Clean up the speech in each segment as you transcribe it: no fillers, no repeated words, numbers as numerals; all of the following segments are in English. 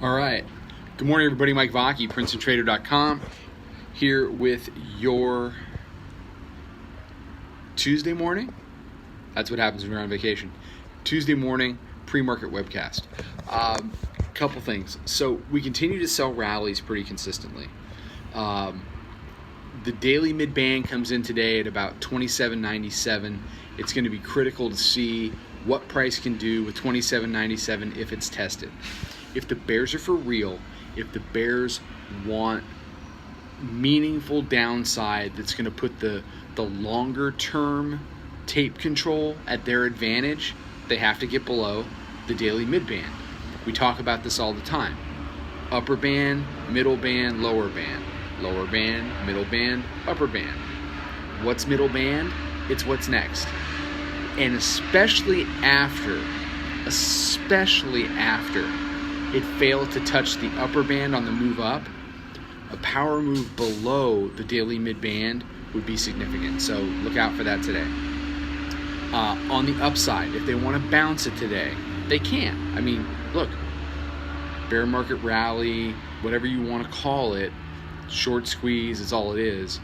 All right. Good morning, everybody. Mike Vacchi, Princetontrader.com, here with your Tuesday morning. That's what happens when you're on vacation. Tuesday morning pre-market webcast. Couple things. So we continue to sell rallies pretty consistently. The daily mid-band comes in today at about 27.97. It's going to be critical to see what price can do with 27.97 if it's tested. If the bears are for real, if the bears want meaningful downside that's going to put the longer term tape control at their advantage, they have to get below the daily mid-band. We talk about this all the time. Upper band, middle band, lower band. Lower band, middle band, upper band. What's middle band? It's what's next. And especially after it failed to touch the upper band on the move up, a power move below the daily mid-band would be significant. So look out for that today. On the upside, if they want to bounce it today, they can. I mean, look, bear market rally, whatever you want to call it, short squeeze is all it is.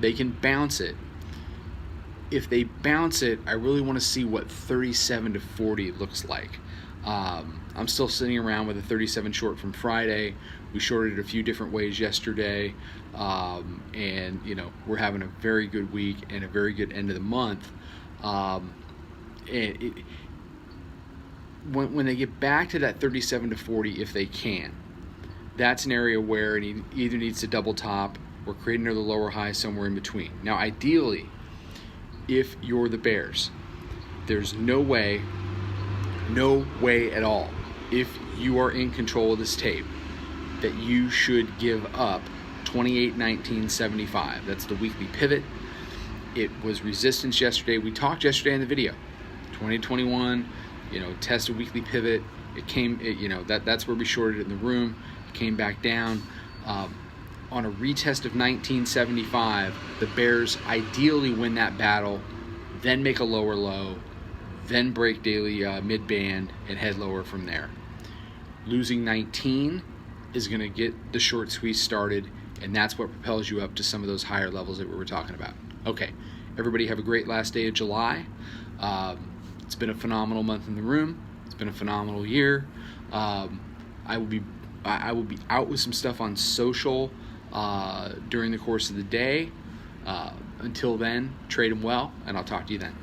They can bounce it. If they bounce it, I really want to see what 37 to 40 looks like. I'm still sitting around with a 37 short from Friday. We shorted a few different ways yesterday, and we're having a very good week and a very good end of the month. When they get back to that 37 to 40, if they can, that's an area where it either needs to double top or create another lower high somewhere in between. Now, ideally, if you're the bears, there's no way at all, if you are in control of this tape, that you should give up 28.1975. That's the weekly pivot. It was resistance yesterday. We talked yesterday in the video. 2021, test a weekly pivot. That's where we shorted it in the room. It came back down. On a retest of 1975, the bears ideally win that battle, then make a lower low, then break daily mid-band and head lower from there. Losing 19 is going to get the short squeeze started, and that's what propels you up to some of those higher levels that we were talking about. Okay, everybody have a great last day of July. It's been a phenomenal month in the room. It's been a phenomenal year. I will be out with some stuff on social during the course of the day. Until then, trade them well, and I'll talk to you then.